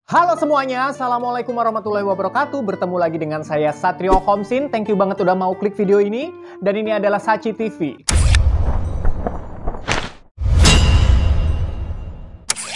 Halo semuanya, Assalamualaikum warahmatullahi wabarakatuh. Bertemu lagi dengan saya Satrio Homsin. Thank you banget udah mau klik video ini. Dan ini adalah Sachi TV.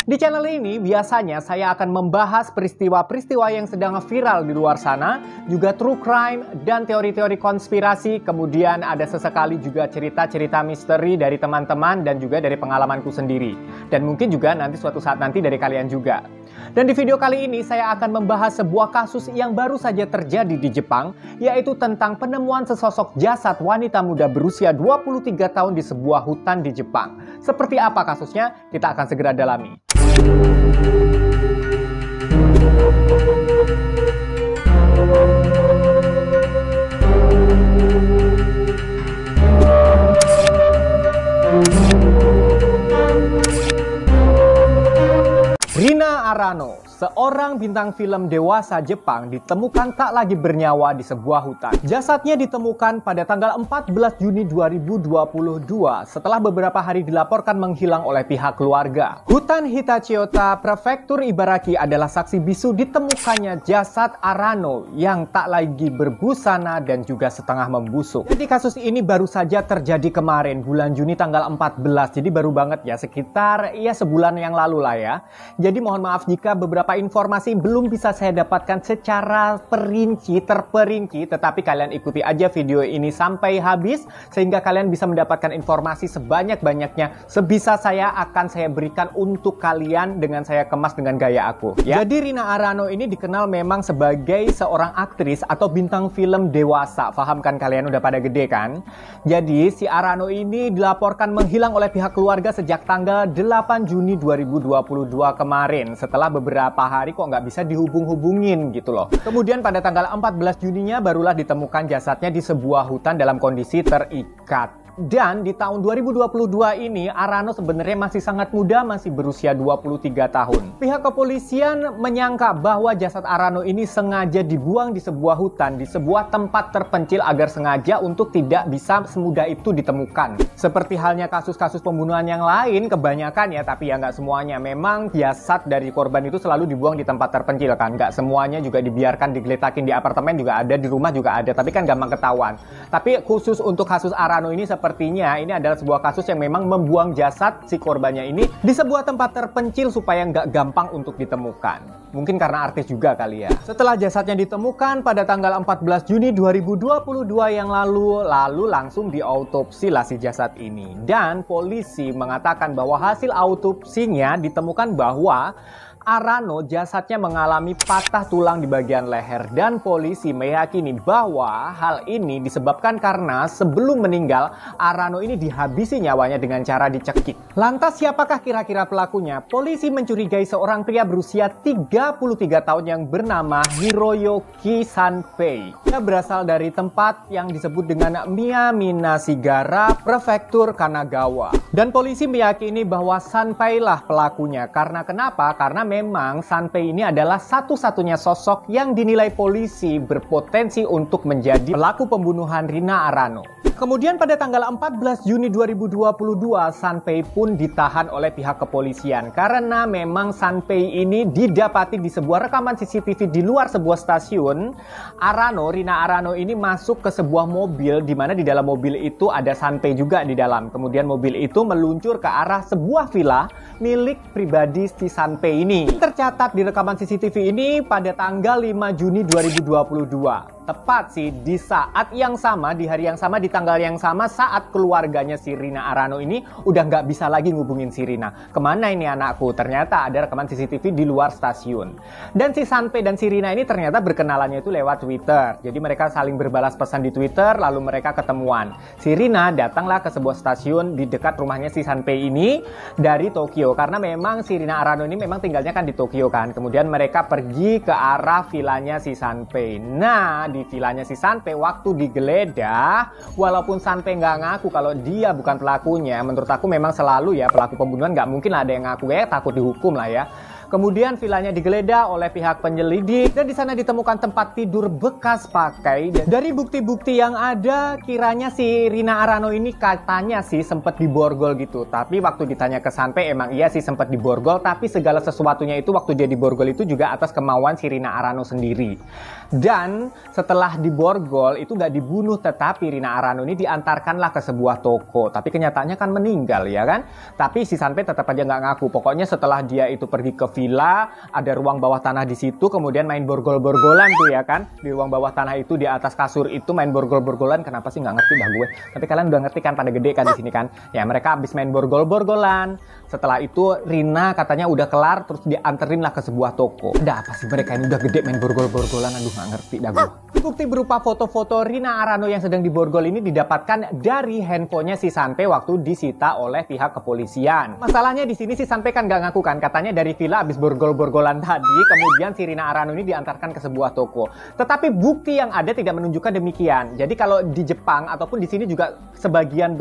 Di channel ini biasanya saya akan membahas peristiwa-peristiwa yang sedang viral di luar sana, juga true crime dan teori-teori konspirasi, kemudian ada sesekali juga cerita-cerita misteri dari teman-teman dan juga dari pengalamanku sendiri. Dan mungkin juga nanti suatu saat nanti dari kalian juga. Dan di video kali ini saya akan membahas sebuah kasus yang baru saja terjadi di Jepang, yaitu tentang penemuan sesosok jasad wanita muda berusia 23 tahun di sebuah hutan di Jepang. Seperti apa kasusnya? Kita akan segera dalami. Rina Arano, seorang bintang film dewasa Jepang, ditemukan tak lagi bernyawa di sebuah hutan. Jasadnya ditemukan pada tanggal 14 Juni 2022 setelah beberapa hari dilaporkan menghilang oleh pihak keluarga. Hutan Hitachiota, Prefektur Ibaraki adalah saksi bisu ditemukannya jasad Arano yang tak lagi berbusana dan juga setengah membusuk. Jadi kasus ini baru saja terjadi kemarin bulan Juni tanggal 14, jadi baru banget ya, sekitar sebulan yang lalu lah ya. Jadi mohon maaf jika beberapa informasi belum bisa saya dapatkan secara terperinci, tetapi kalian ikuti aja video ini sampai habis sehingga kalian bisa mendapatkan informasi sebanyak-banyaknya. Sebisa saya akan saya berikan untuk kalian dengan saya kemas dengan gaya aku ya. Jadi Rina Arano ini dikenal memang sebagai seorang aktris atau bintang film dewasa. Paham kan kalian, udah pada gede kan? Jadi si Arano ini dilaporkan menghilang oleh pihak keluarga sejak tanggal 8 Juni 2022 kemarin. Setelah beberapa hari kok nggak bisa dihubung-hubungin gitu loh. Kemudian pada tanggal 14 Juninya barulah ditemukan jasadnya di sebuah hutan dalam kondisi terikat. Dan di tahun 2022 ini Arano sebenarnya masih sangat muda, masih berusia 23 tahun. Pihak kepolisian menyangka bahwa jasad Arano ini sengaja dibuang di sebuah hutan, di sebuah tempat terpencil agar sengaja untuk tidak bisa semudah itu ditemukan. Seperti halnya kasus-kasus pembunuhan yang lain, kebanyakan ya, tapi ya nggak semuanya. Memang jasad dari korban itu selalu dibuang di tempat terpencil kan. Nggak semuanya juga dibiarkan digeletakin di apartemen juga ada, di rumah juga ada. Tapi kan gampang ketahuan. Tapi khusus untuk kasus Arano ini sepertinya ini adalah sebuah kasus yang memang membuang jasad si korbannya ini di sebuah tempat terpencil supaya nggak gampang untuk ditemukan. Mungkin karena artis juga kali ya. Setelah jasadnya ditemukan pada tanggal 14 Juni 2022 yang lalu langsung diautopsi lah si jasad ini. Dan polisi mengatakan bahwa hasil autopsinya ditemukan bahwa Arano jasadnya mengalami patah tulang di bagian leher dan polisi meyakini bahwa hal ini disebabkan karena sebelum meninggal Arano ini dihabisi nyawanya dengan cara dicekik. Lantas siapakah kira-kira pelakunya? Polisi mencurigai seorang pria berusia 33 tahun yang bernama Hiroyuki Sanpei. Dia berasal dari tempat yang disebut dengan Miyaminashigara, Prefektur Kanagawa. Dan polisi meyakini bahwa Sanpei lah pelakunya. Karena kenapa? Karena memang Sanpei ini adalah satu-satunya sosok yang dinilai polisi berpotensi untuk menjadi pelaku pembunuhan Rina Arano. Kemudian pada tanggal 14 Juni 2022, Sanpei pun ditahan oleh pihak kepolisian karena memang Sanpei ini didapati di sebuah rekaman CCTV di luar sebuah stasiun. Rina Arano ini masuk ke sebuah mobil di mana di dalam mobil itu ada Sanpei juga di dalam. Kemudian mobil itu meluncur ke arah sebuah villa milik pribadi si Sanpei ini. Tercatat di rekaman CCTV ini pada tanggal 5 Juni 2022. Tepat sih di saat yang sama, di hari yang sama, di tanggal yang sama saat keluarganya si Rina Arano ini udah nggak bisa lagi ngubungin si Rina. Kemana ini anakku? Ternyata ada rekaman CCTV di luar stasiun. Dan si Sanpei dan si Rina ini ternyata berkenalannya itu lewat Twitter. Jadi mereka saling berbalas pesan di Twitter, lalu mereka ketemuan. Si Rina datanglah ke sebuah stasiun di dekat rumahnya si Sanpei ini dari Tokyo. Karena memang si Rina Arano ini memang tinggalnya kan di Tokyo kan. Kemudian mereka pergi ke arah vilanya si Sanpei. Nah, di vilanya si Sanpei waktu digeledah, walaupun Sanpei nggak ngaku kalau dia bukan pelakunya, menurut aku memang selalu ya pelaku pembunuhan nggak mungkin ada yang ngaku ya, takut dihukum lah ya. Kemudian villanya digeledah oleh pihak penyelidik dan di sana ditemukan tempat tidur bekas pakai. Dan dari bukti-bukti yang ada, kiranya si Rina Arano ini katanya sih sempat diborgol gitu. Tapi waktu ditanya ke Sanpei emang iya sih sempat diborgol, tapi segala sesuatunya itu waktu dia diborgol itu juga atas kemauan si Rina Arano sendiri. Dan setelah diborgol itu nggak dibunuh, tetapi Rina Arano ini diantarkanlah ke sebuah toko. Tapi kenyataannya kan meninggal ya kan. Tapi si Sanpei tetap aja nggak ngaku. Pokoknya setelah dia itu pergi ke villa, ada ruang bawah tanah di situ, kemudian main borgol-borgolan tuh ya kan. Di ruang bawah tanah itu, di atas kasur itu main borgol-borgolan. Kenapa sih nggak ngerti dah gue. Tapi kalian udah ngerti kan, pada gede kan di sini kan. Ya mereka habis main borgol-borgolan. Setelah itu Rina katanya udah kelar, terus dianterin lah ke sebuah toko. Ada apa sih mereka ini udah gede main borgol-borgolan? Aduh nggak ngerti dah gue. Bukti berupa foto-foto Rina Arano yang sedang diborgol ini didapatkan dari handphonenya si Sanpei waktu disita oleh pihak kepolisian. Masalahnya di sini si Sanpei kan nggak ngaku kan, katanya dari villa abis borgol-borgolan tadi, kemudian si Rina Arano ini diantarkan ke sebuah toko. Tetapi bukti yang ada tidak menunjukkan demikian. Jadi kalau di Jepang ataupun di sini juga sebagian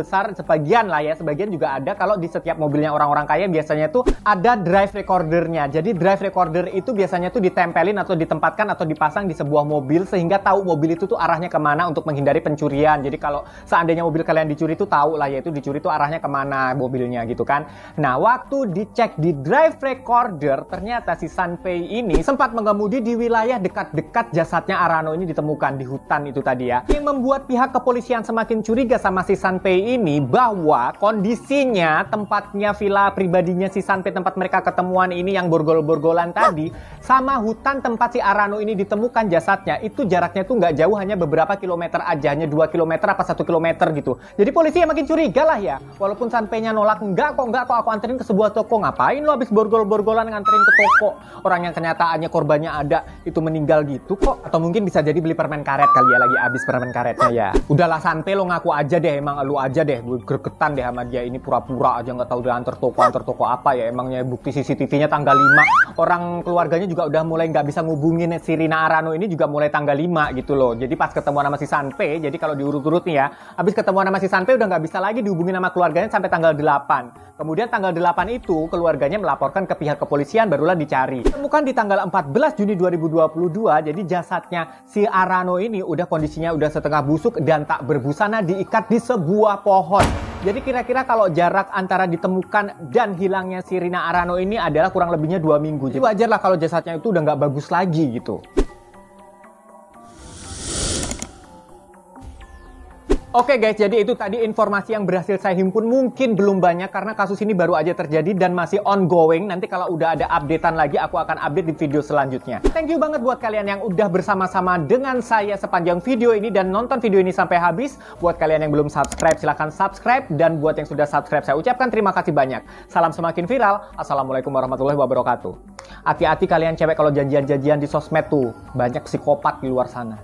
juga ada kalau di setiap mobilnya orang-orang kaya biasanya tuh ada drive recordernya. Jadi drive recorder itu biasanya tuh ditempelin atau ditempatkan atau dipasang di sebuah mobil sehingga tahu mobil itu tuh arahnya kemana untuk menghindari pencurian. Jadi kalau seandainya mobil kalian dicuri tuh tahu lah ya itu dicuri tuh arahnya kemana mobilnya gitu kan. Nah waktu dicek di drive recorder ternyata si Sanpei ini sempat mengemudi di wilayah dekat-dekat jasadnya Arano ini ditemukan di hutan itu tadi ya. Yang membuat pihak kepolisian semakin curiga sama si Sanpei ini bahwa kondisinya tempatnya villa pribadinya si Sanpei tempat mereka ketemuan ini yang borgol-borgolan tadi sama hutan tempat si Arano ini ditemukan jasadnya itu jaraknya tuh nggak jauh, hanya beberapa kilometer aja, hanya 2 kilometer apa 1 kilometer gitu. Jadi polisi yang makin curiga lah ya. Walaupun Sanpei-nya nolak, enggak kok aku anterin ke sebuah toko. Ngapain lo habis borgol-borgolan nganterin ke toko? Orang yang kenyataannya korbannya ada itu meninggal gitu kok. Atau mungkin bisa jadi beli permen karet kali ya, lagi habis permen karetnya ya. Udahlah Sanpei, lo ngaku aja deh, emang lu aja deh. Gue gregetan deh sama dia ini, pura-pura aja nggak tahu dia antar toko apa ya. Emangnya bukti CCTV-nya tanggal 5. Orang keluarganya juga udah mulai nggak bisa ngubungin si Rina Arano ini juga mulai tanggal 5 gitu loh. Jadi pas ketemuan sama si Sanpei, jadi kalau diurut-urut nih ya, habis ketemuan sama si Sanpei udah nggak bisa lagi dihubungin sama keluarganya sampai tanggal 8. Kemudian tanggal 8 itu keluarganya melaporkan ke pihak kepolisian, barulah dicari. Temukan di tanggal 14 Juni 2022, jadi jasadnya si Arano ini udah kondisinya udah setengah busuk dan tak berbusana, diikat di sebuah pohon. Jadi kira-kira kalau jarak antara ditemukan dan hilangnya si Rina Arano ini adalah kurang lebihnya 2 minggu. Jadi wajar lah kalau jasadnya itu udah nggak bagus lagi gitu. Oke guys, jadi itu tadi informasi yang berhasil saya himpun. Mungkin belum banyak karena kasus ini baru aja terjadi dan masih ongoing. Nanti kalau udah ada updatean lagi, aku akan update di video selanjutnya. Thank you banget buat kalian yang udah bersama-sama dengan saya sepanjang video ini dan nonton video ini sampai habis. Buat kalian yang belum subscribe, silahkan subscribe. Dan buat yang sudah subscribe, saya ucapkan terima kasih banyak. Salam semakin viral. Assalamualaikum warahmatullahi wabarakatuh. Hati-hati kalian cewek kalau janjian-janjian di sosmed tuh. Banyak psikopat di luar sana.